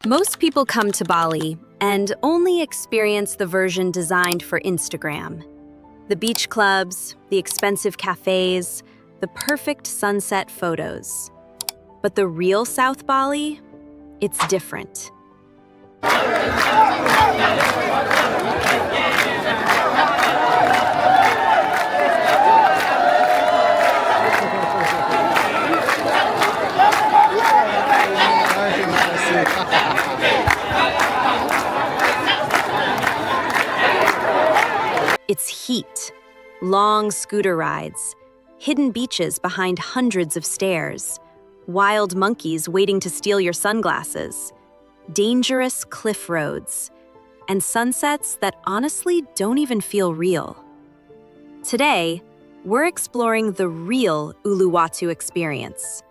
Most people come to Bali and only experience the version designed for Instagram. The beach clubs, the expensive cafes, the perfect sunset photos. But the real South Bali, it's different. It's heat, long scooter rides, hidden beaches behind hundreds of stairs, wild monkeys waiting to steal your sunglasses, dangerous cliff roads, and sunsets that honestly don't even feel real. Today, we're exploring the real Uluwatu experience.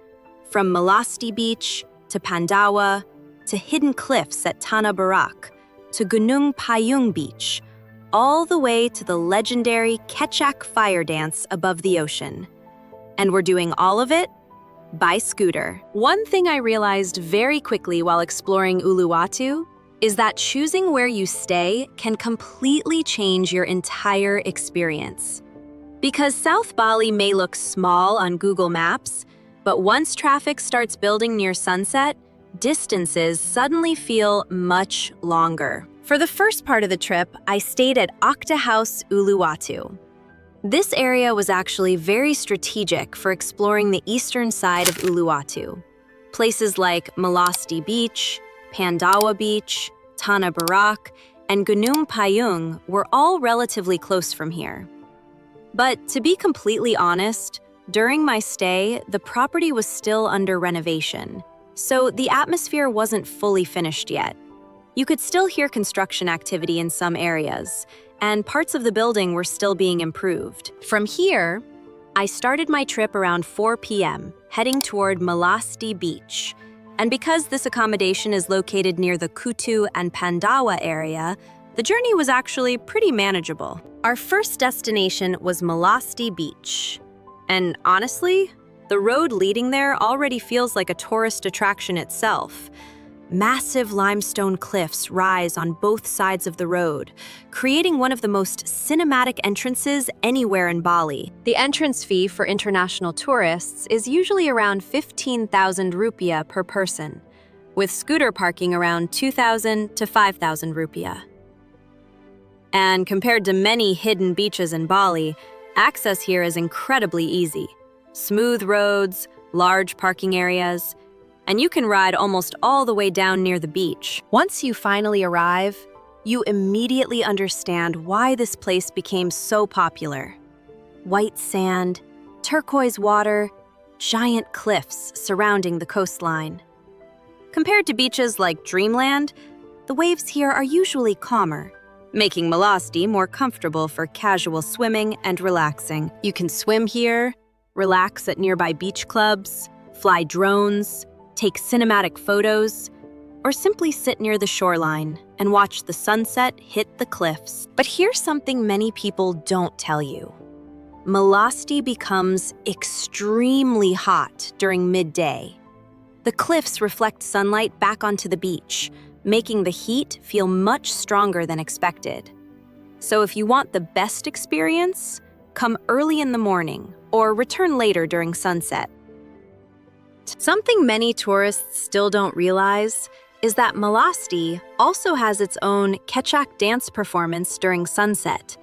From Melasti Beach to Pandawa to hidden cliffs at Tanah Barak to Gunung Payung Beach, all the way to the legendary Kecak fire dance above the ocean. And we're doing all of it by scooter. One thing I realized very quickly while exploring Uluwatu is that choosing where you stay can completely change your entire experience. Because South Bali may look small on Google Maps, but once traffic starts building near sunset, distances suddenly feel much longer. For the first part of the trip, I stayed at Okta House Uluwatu. This area was actually very strategic for exploring the eastern side of Uluwatu. Places like Melasti Beach, Pandawa Beach, Tanah Barak, and Gunung Payung were all relatively close from here. But to be completely honest, during my stay, the property was still under renovation, so the atmosphere wasn't fully finished yet. You could still hear construction activity in some areas, and parts of the building were still being improved. From here, I started my trip around 4 p.m., heading toward Melasti Beach. And because this accommodation is located near the Kutu and Pandawa area, the journey was actually pretty manageable. Our first destination was Melasti Beach. And honestly, the road leading there already feels like a tourist attraction itself. Massive limestone cliffs rise on both sides of the road, creating one of the most cinematic entrances anywhere in Bali. The entrance fee for international tourists is usually around 15,000 rupiah per person, with scooter parking around 2,000 to 5,000 rupiah. And compared to many hidden beaches in Bali, access here is incredibly easy. Smooth roads, large parking areas, and you can ride almost all the way down near the beach. Once you finally arrive, you immediately understand why this place became so popular. White sand, turquoise water, giant cliffs surrounding the coastline. Compared to beaches like Dreamland, the waves here are usually calmer, making Melasti more comfortable for casual swimming and relaxing. You can swim here, relax at nearby beach clubs, fly drones, take cinematic photos, or simply sit near the shoreline and watch the sunset hit the cliffs. But here's something many people don't tell you. Melasti becomes extremely hot during midday. The cliffs reflect sunlight back onto the beach, making the heat feel much stronger than expected. So if you want the best experience, come early in the morning or return later during sunset. Something many tourists still don't realize is that Melasti also has its own Kecak dance performance during sunset.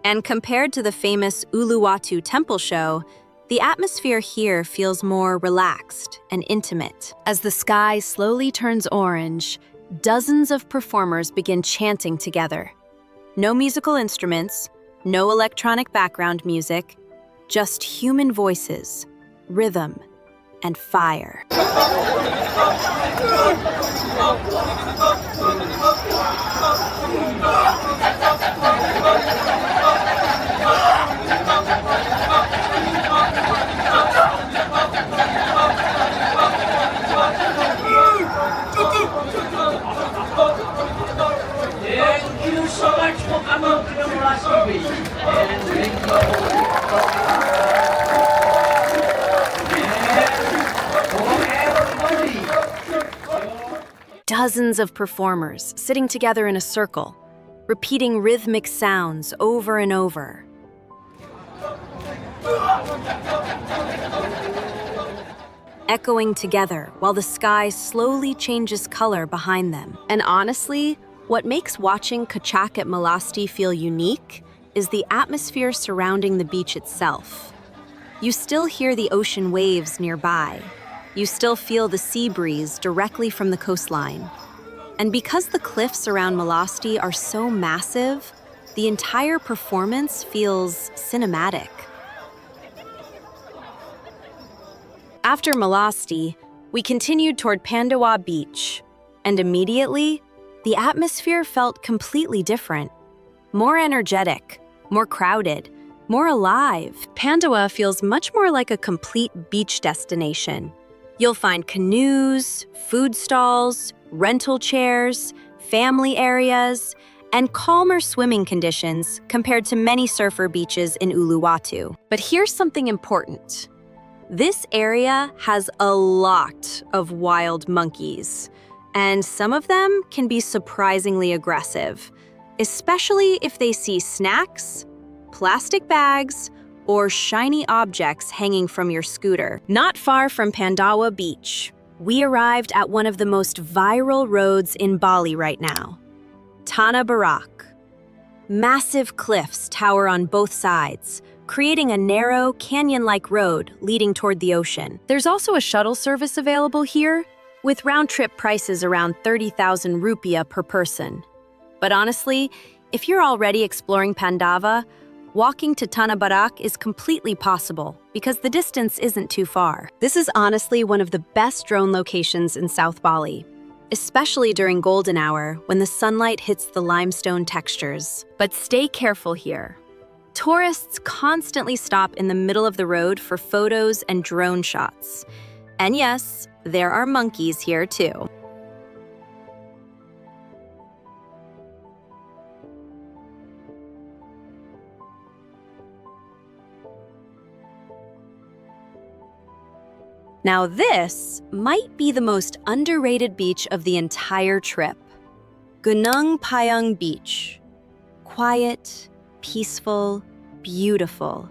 And compared to the famous Uluwatu Temple show, the atmosphere here feels more relaxed and intimate. As the sky slowly turns orange, dozens of performers begin chanting together. No musical instruments, no electronic background music, just human voices, rhythm, and fire. Thank you so much for coming to the Melasti Beach. Dozens of performers sitting together in a circle, repeating rhythmic sounds over and over. Echoing together while the sky slowly changes color behind them. And honestly, what makes watching Kecak at Melasti feel unique is the atmosphere surrounding the beach itself. You still hear the ocean waves nearby. You still feel the sea breeze directly from the coastline. And because the cliffs around Melasti are so massive, the entire performance feels cinematic. After Melasti, we continued toward Pandawa Beach, and immediately, the atmosphere felt completely different. More energetic, more crowded, more alive. Pandawa feels much more like a complete beach destination. You'll find canoes, food stalls, rental chairs, family areas, and calmer swimming conditions compared to many surfer beaches in Uluwatu. But here's something important. This area has a lot of wild monkeys, and some of them can be surprisingly aggressive, especially if they see snacks, plastic bags, or shiny objects hanging from your scooter. Not far from Pandawa Beach, we arrived at one of the most viral roads in Bali right now, Tanah Barak. Massive cliffs tower on both sides, creating a narrow, canyon-like road leading toward the ocean. There's also a shuttle service available here, with round-trip prices around 30,000 rupiah per person. But honestly, if you're already exploring Pandawa, walking to Tanah Barak is completely possible because the distance isn't too far. This is honestly one of the best drone locations in South Bali, especially during golden hour when the sunlight hits the limestone textures. But stay careful here. Tourists constantly stop in the middle of the road for photos and drone shots. And yes, there are monkeys here too. Now this might be the most underrated beach of the entire trip. Gunung Payung Beach. Quiet, peaceful, beautiful,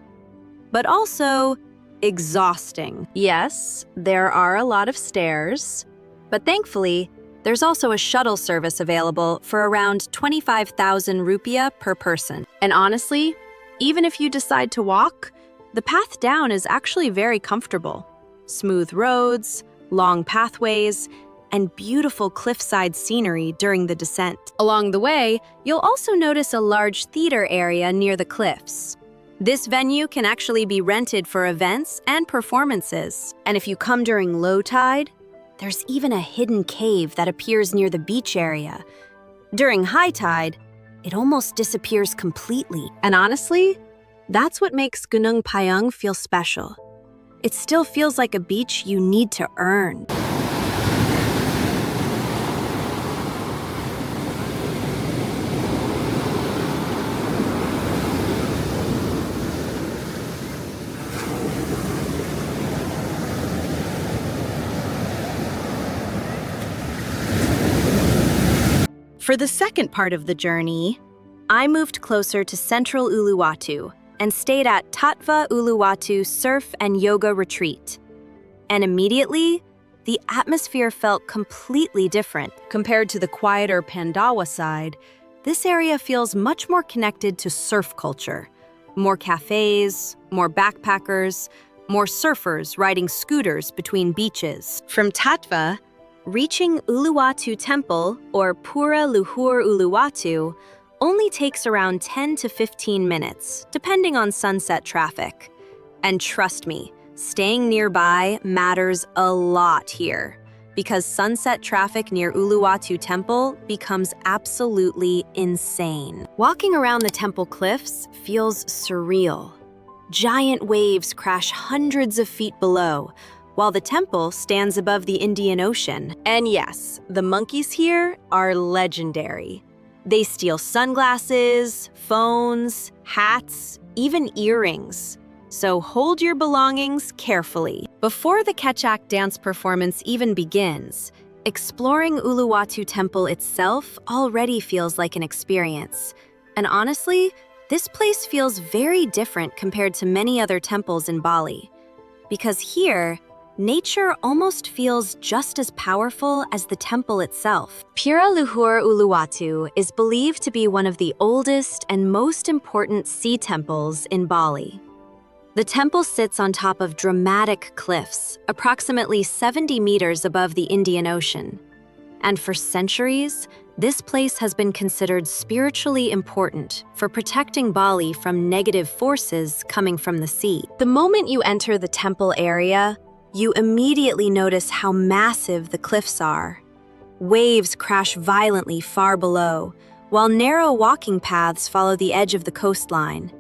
but also exhausting. Yes, there are a lot of stairs, but thankfully, there's also a shuttle service available for around 25,000 rupiah per person. And honestly, even if you decide to walk, the path down is actually very comfortable. Smooth roads, long pathways, and beautiful cliffside scenery during the descent. Along the way, you'll also notice a large theater area near the cliffs. This venue can actually be rented for events and performances. And if you come during low tide, there's even a hidden cave that appears near the beach area. During high tide, it almost disappears completely. And honestly, that's what makes Gunung Payung feel special. It still feels like a beach you need to earn. For the second part of the journey, I moved closer to central Uluwatu and stayed at Tatva Uluwatu Surf and Yoga Retreat. And immediately, the atmosphere felt completely different. Compared to the quieter Pandawa side, this area feels much more connected to surf culture. More cafes, more backpackers, more surfers riding scooters between beaches. From Tatva, reaching Uluwatu Temple, or Pura Luhur Uluwatu, only takes around 10 to 15 minutes, depending on sunset traffic. And trust me, staying nearby matters a lot here, because sunset traffic near Uluwatu Temple becomes absolutely insane. Walking around the temple cliffs feels surreal. Giant waves crash hundreds of feet below, while the temple stands above the Indian Ocean. And yes, the monkeys here are legendary. They steal sunglasses, phones, hats, even earrings. So hold your belongings carefully. Before the Kecak dance performance even begins, Exploring Uluwatu Temple itself already feels like an experience. And honestly, this place feels very different compared to many other temples in Bali. Because here, nature almost feels just as powerful as the temple itself. Pura Luhur Uluwatu is believed to be one of the oldest and most important sea temples in Bali. The temple sits on top of dramatic cliffs, approximately 70 meters above the Indian Ocean. And for centuries, this place has been considered spiritually important for protecting Bali from negative forces coming from the sea. The moment you enter the temple area, you immediately notice how massive the cliffs are. Waves crash violently far below, while narrow walking paths follow the edge of the coastline.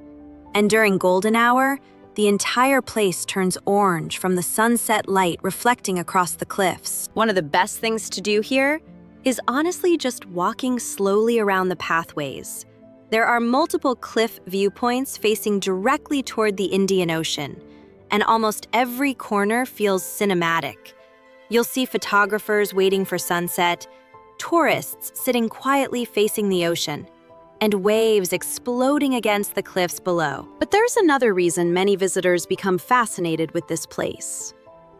And during golden hour, the entire place turns orange from the sunset light reflecting across the cliffs. One of the best things to do here is honestly just walking slowly around the pathways. There are multiple cliff viewpoints facing directly toward the Indian Ocean, and almost every corner feels cinematic. You'll see photographers waiting for sunset, tourists sitting quietly facing the ocean, and waves exploding against the cliffs below. But there's another reason many visitors become fascinated with this place: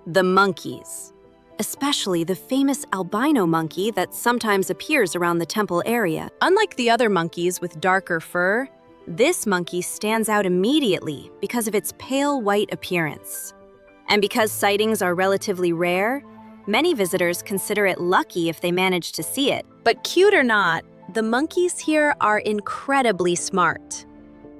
the monkeys. Especially the famous albino monkey that sometimes appears around the temple area. Unlike the other monkeys with darker fur, this monkey stands out immediately because of its pale white appearance. And because sightings are relatively rare, many visitors consider it lucky if they manage to see it. But cute or not, the monkeys here are incredibly smart.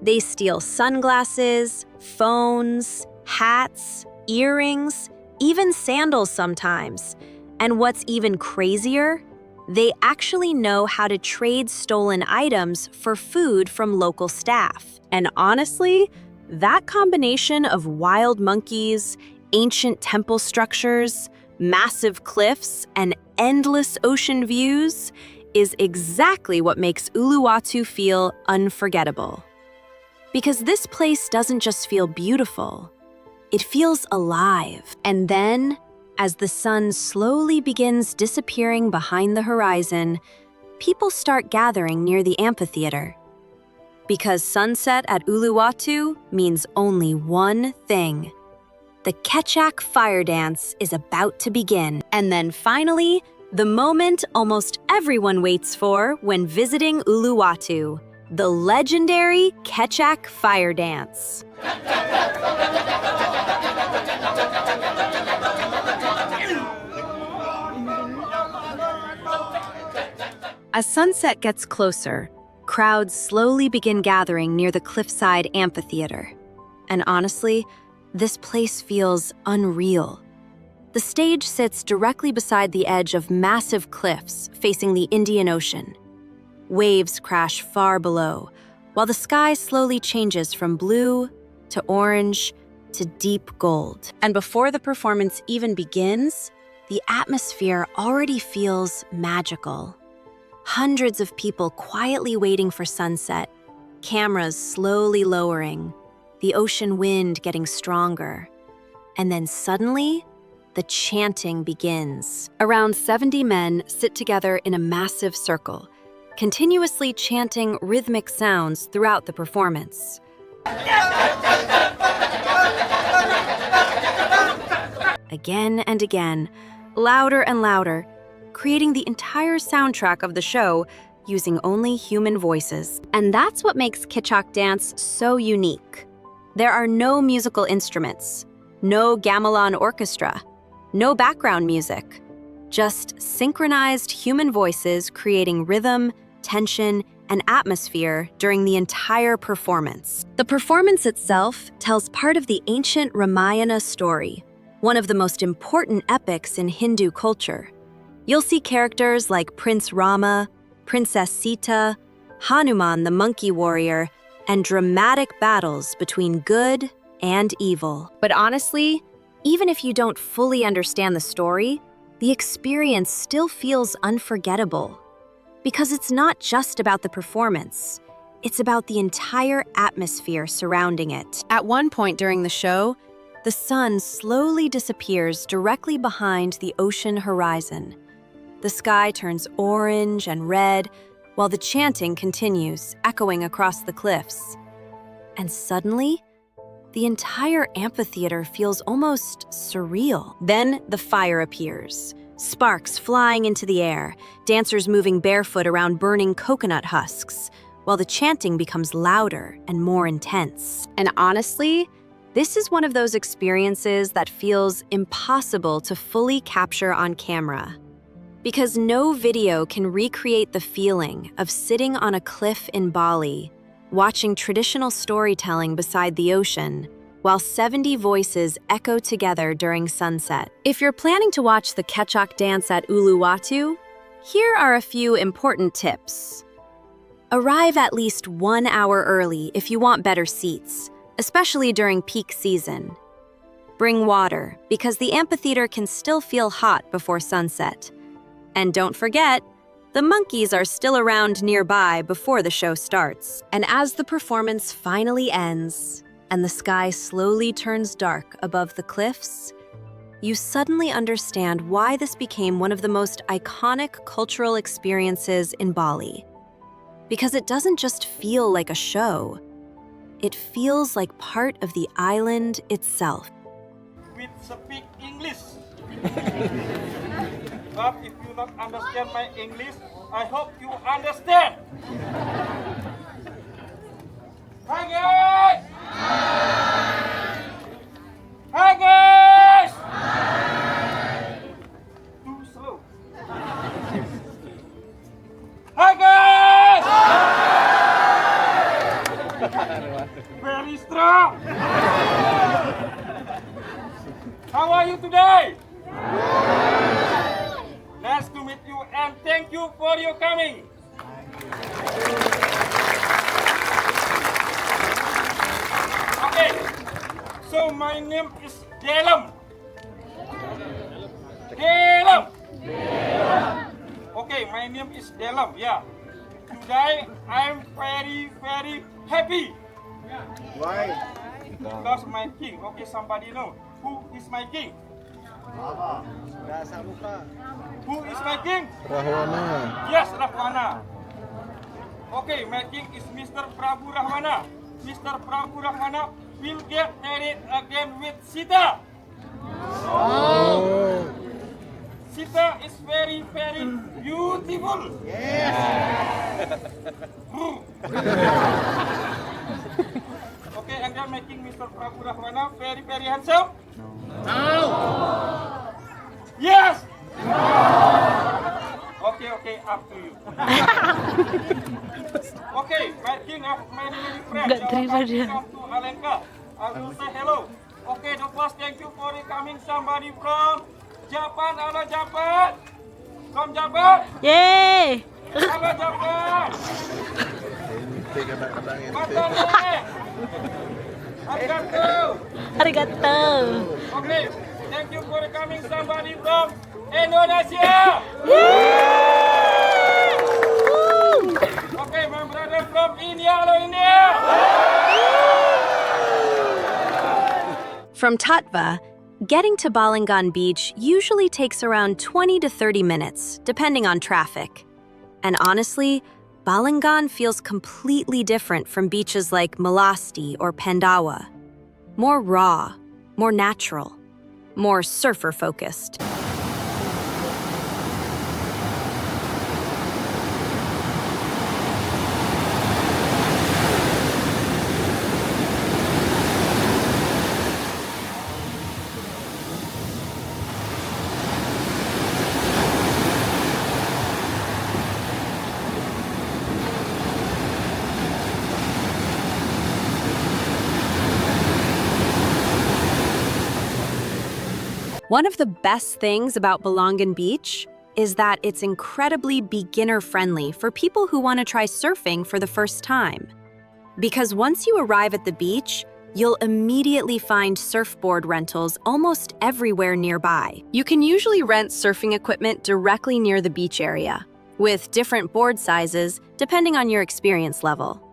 They steal sunglasses, phones, hats, earrings, even sandals sometimes. And what's even crazier, they actually know how to trade stolen items for food from local staff. And honestly, that combination of wild monkeys, ancient temple structures, massive cliffs, and endless ocean views is exactly what makes Uluwatu feel unforgettable. Because this place doesn't just feel beautiful, it feels alive. And then, as the sun slowly begins disappearing behind the horizon, people start gathering near the amphitheater. Because sunset at Uluwatu means only one thing: the Kecak fire dance is about to begin. And then finally, the moment almost everyone waits for when visiting Uluwatu: the legendary Kecak fire dance. As sunset gets closer, crowds slowly begin gathering near the cliffside amphitheater. And honestly, this place feels unreal. The stage sits directly beside the edge of massive cliffs facing the Indian Ocean. Waves crash far below, while the sky slowly changes from blue to orange to deep gold. And before the performance even begins, the atmosphere already feels magical. Hundreds of people quietly waiting for sunset, cameras slowly lowering, the ocean wind getting stronger. And then suddenly, the chanting begins. Around 70 men sit together in a massive circle, continuously chanting rhythmic sounds throughout the performance. Again and again, louder and louder, creating the entire soundtrack of the show using only human voices. And that's what makes Kecak dance so unique. There are no musical instruments, no gamelan orchestra, no background music, just synchronized human voices creating rhythm, tension, and atmosphere during the entire performance. The performance itself tells part of the ancient Ramayana story, one of the most important epics in Hindu culture. You'll see characters like Prince Rama, Princess Sita, Hanuman the monkey warrior, and dramatic battles between good and evil. But honestly, even if you don't fully understand the story, the experience still feels unforgettable. Because it's not just about the performance, it's about the entire atmosphere surrounding it. At one point during the show, the sun slowly disappears directly behind the ocean horizon, The sky turns orange and red, while the chanting continues, echoing across the cliffs. And suddenly, the entire amphitheater feels almost surreal. Then the fire appears, sparks flying into the air, dancers moving barefoot around burning coconut husks, while the chanting becomes louder and more intense. And honestly, this is one of those experiences that feels impossible to fully capture on camera. Because no video can recreate the feeling of sitting on a cliff in Bali, watching traditional storytelling beside the ocean, while 70 voices echo together during sunset. If you're planning to watch the Kecak dance at Uluwatu, here are a few important tips. Arrive at least 1 hour early if you want better seats, especially during peak season. Bring water, because the amphitheater can still feel hot before sunset. And don't forget, the monkeys are still around nearby before the show starts. And as the performance finally ends, and the sky slowly turns dark above the cliffs, you suddenly understand why this became one of the most iconic cultural experiences in Bali. Because it doesn't just feel like a show, it feels like part of the island itself. We speak English. But if you not understand my English, I hope you understand. Hi guys! Hi guys! Too slow. Hi guys! Very strong. How are you today? Nice to meet you and thank you for your coming. Okay, so my name is Delem. Okay, my name is Delem, yeah. Today I'm very happy. Why? Because my king, okay, somebody know. Who is my king? Who is my king? Rahwana. Yes, Rahwana. Okay, my king is Mr. Prabu Rahwana. Mr. Prabu Rahwana will get married again with Sita. Oh. Sita is very beautiful. Yes. Okay, and then making Mr. Prabu Rahwana very handsome. No. Yes. Okay, up to you. Okay, my king of many friends. Come to Alenka. I will say hello. Okay, the first thank you for coming. Somebody from Japan. Hello, Japan. From Japan. Yay! Hello, Japan. Mata nih. Arigato! Okay, thank you for coming. Somebody from Indonesia. Okay, my brother from India. Hello, India. From Tatva, getting to Balangan Beach usually takes around 20 to 30 minutes, depending on traffic. And honestly, Balangan feels completely different from beaches like Melasti or Pandawa. More raw, more natural, more surfer-focused. One of the best things about Balangan Beach is that it's incredibly beginner-friendly for people who want to try surfing for the first time. Because once you arrive at the beach, you'll immediately find surfboard rentals almost everywhere nearby. You can usually rent surfing equipment directly near the beach area, with different board sizes depending on your experience level.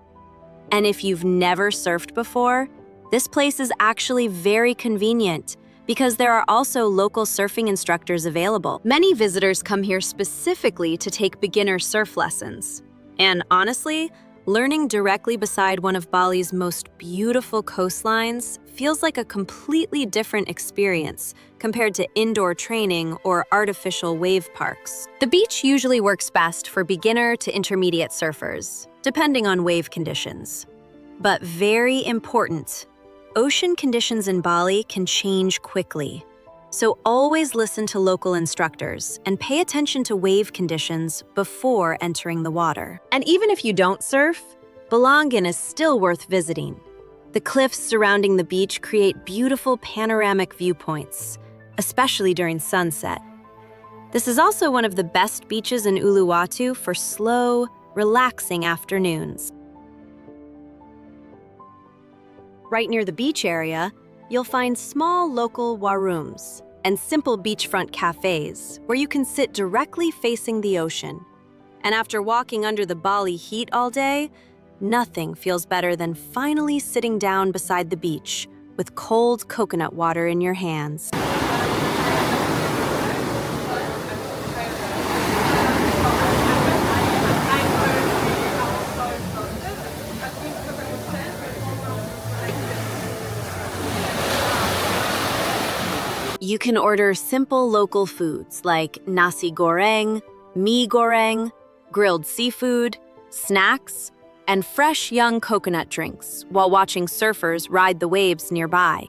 And if you've never surfed before, this place is actually very convenient because there are also local surfing instructors available. Many visitors come here specifically to take beginner surf lessons. And honestly, learning directly beside one of Bali's most beautiful coastlines feels like a completely different experience compared to indoor training or artificial wave parks. The beach usually works best for beginner to intermediate surfers, depending on wave conditions. But very important, ocean conditions in Bali can change quickly. So always listen to local instructors and pay attention to wave conditions before entering the water. And even if you don't surf, Balangan is still worth visiting. The cliffs surrounding the beach create beautiful panoramic viewpoints, especially during sunset. This is also one of the best beaches in Uluwatu for slow, relaxing afternoons. Right near the beach area, you'll find small local warums and simple beachfront cafes where you can sit directly facing the ocean. And after walking under the Bali heat all day, nothing feels better than finally sitting down beside the beach with cold coconut water in your hands. You can order simple local foods like nasi goreng, mee goreng, grilled seafood, snacks, and fresh young coconut drinks while watching surfers ride the waves nearby.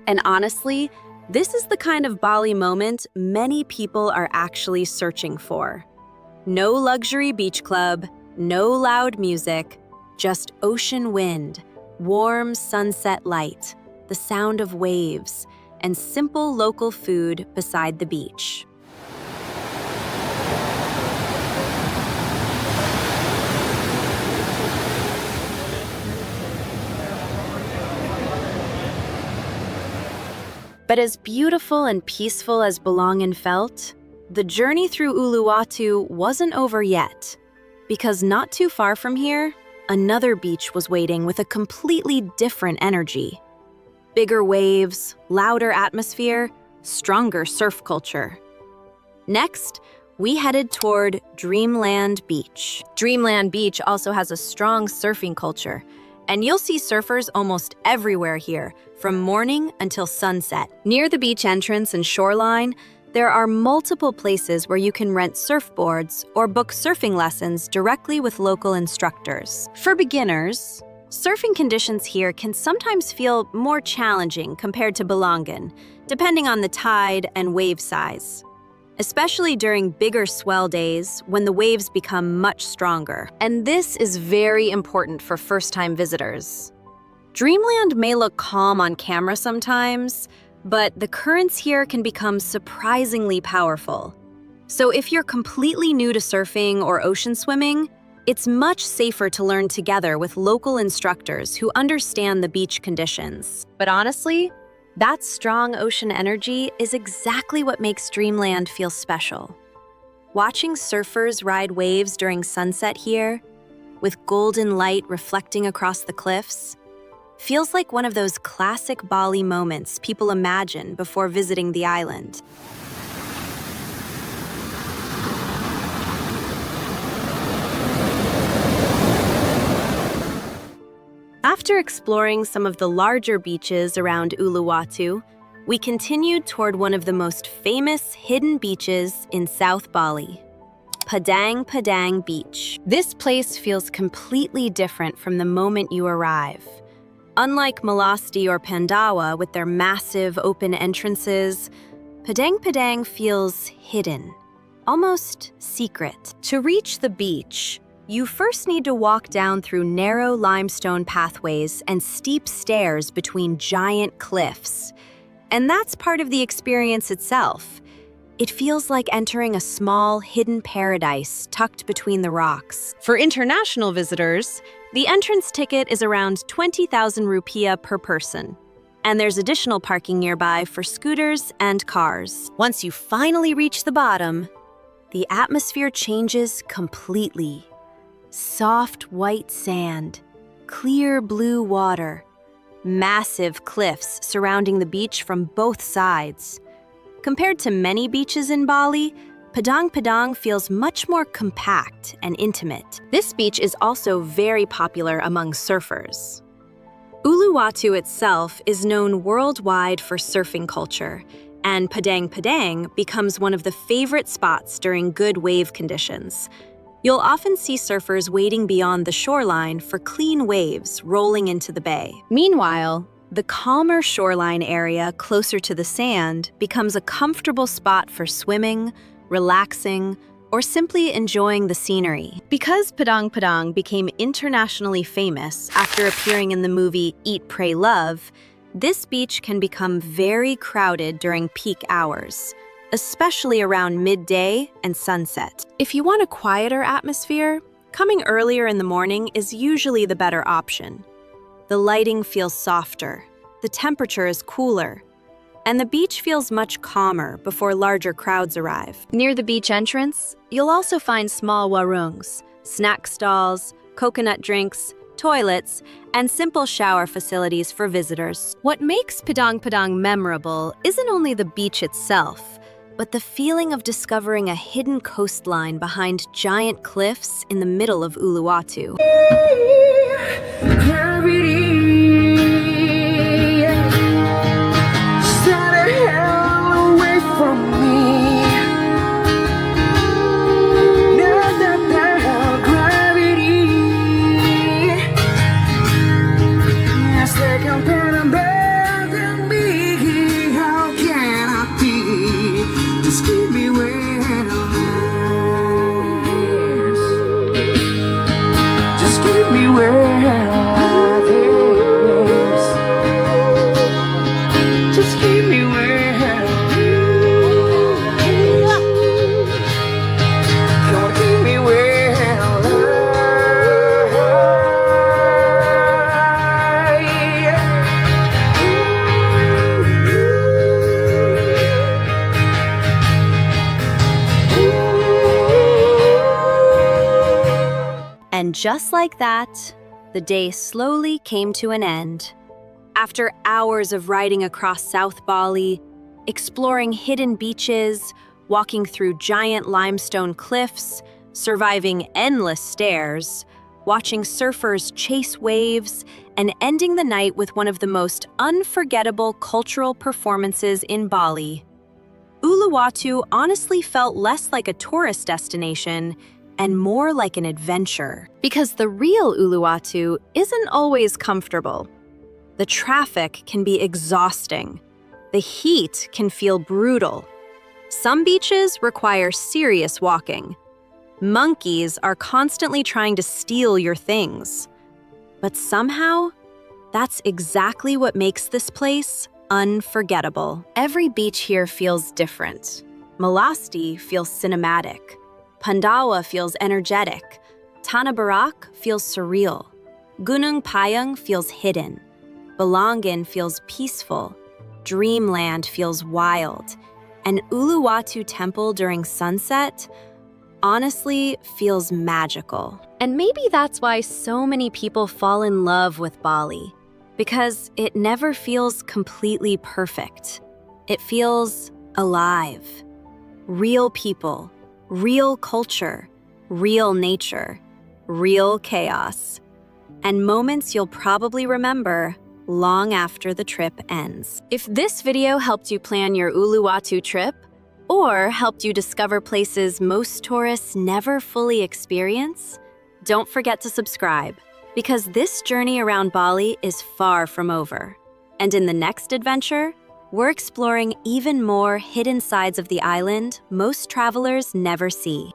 And honestly, this is the kind of Bali moment many people are actually searching for. No luxury beach club, no loud music, just ocean wind, warm sunset light, the sound of waves, and simple local food beside the beach. But as beautiful and peaceful as Balangan felt, the journey through Uluwatu wasn't over yet, because not too far from here, another beach was waiting with a completely different energy. Bigger waves, louder atmosphere, stronger surf culture. Next, we headed toward Dreamland Beach. Dreamland Beach also has a strong surfing culture, and you'll see surfers almost everywhere here, from morning until sunset. Near the beach entrance and shoreline, there are multiple places where you can rent surfboards or book surfing lessons directly with local instructors. For beginners, surfing conditions here can sometimes feel more challenging compared to Balangan, depending on the tide and wave size, especially during bigger swell days when the waves become much stronger. And this is very important for first-time visitors. Dreamland may look calm on camera sometimes, but the currents here can become surprisingly powerful. So if you're completely new to surfing or ocean swimming, it's much safer to learn together with local instructors who understand the beach conditions. But honestly, that strong ocean energy is exactly what makes Dreamland feel special. Watching surfers ride waves during sunset here, with golden light reflecting across the cliffs, feels like one of those classic Bali moments people imagine before visiting the island. After exploring some of the larger beaches around Uluwatu, we continued toward one of the most famous hidden beaches in South Bali, Padang Padang Beach. This place feels completely different from the moment you arrive. Unlike Melasti or Pandawa with their massive open entrances, Padang Padang feels hidden, almost secret. To reach the beach, you first need to walk down through narrow limestone pathways and steep stairs between giant cliffs. And that's part of the experience itself. It feels like entering a small, hidden paradise tucked between the rocks. For international visitors, the entrance ticket is around 20,000 rupiah per person. And there's additional parking nearby for scooters and cars. Once you finally reach the bottom, the atmosphere changes completely. Soft white sand, clear blue water, massive cliffs surrounding the beach from both sides. Compared to many beaches in Bali, Padang Padang feels much more compact and intimate. This beach is also very popular among surfers. Uluwatu itself is known worldwide for surfing culture, and Padang Padang becomes one of the favorite spots during good wave conditions. You'll often see surfers waiting beyond the shoreline for clean waves rolling into the bay. Meanwhile, the calmer shoreline area closer to the sand becomes a comfortable spot for swimming, relaxing, or simply enjoying the scenery. Because Padang Padang became internationally famous after appearing in the movie Eat, Pray, Love, this beach can become very crowded during peak hours, especially around midday and sunset. If you want a quieter atmosphere, coming earlier in the morning is usually the better option. The lighting feels softer, the temperature is cooler, and the beach feels much calmer before larger crowds arrive. Near the beach entrance, you'll also find small warungs, snack stalls, coconut drinks, toilets, and simple shower facilities for visitors. What makes Padang Padang memorable isn't only the beach itself, but the feeling of discovering a hidden coastline behind giant cliffs in the middle of Uluwatu. And just like that, the day slowly came to an end. After hours of riding across South Bali, exploring hidden beaches, walking through giant limestone cliffs, surviving endless stairs, watching surfers chase waves, and ending the night with one of the most unforgettable cultural performances in Bali, Uluwatu honestly felt less like a tourist destination and more like an adventure. Because the real Uluwatu isn't always comfortable. The traffic can be exhausting. The heat can feel brutal. Some beaches require serious walking. Monkeys are constantly trying to steal your things. But somehow, that's exactly what makes this place unforgettable. Every beach here feels different. Melasti feels cinematic. Pandawa feels energetic. Tanah Barak feels surreal. Gunung Payung feels hidden. Balangan feels peaceful. Dreamland feels wild. And Uluwatu Temple during sunset honestly feels magical. And maybe that's why so many people fall in love with Bali, because it never feels completely perfect. It feels alive. Real people, real culture, real nature, real chaos, and moments you'll probably remember long after the trip ends. If this video helped you plan your Uluwatu trip, or helped you discover places most tourists never fully experience, don't forget to subscribe, because this journey around Bali is far from over. And in the next adventure, we're exploring even more hidden sides of the island most travelers never see.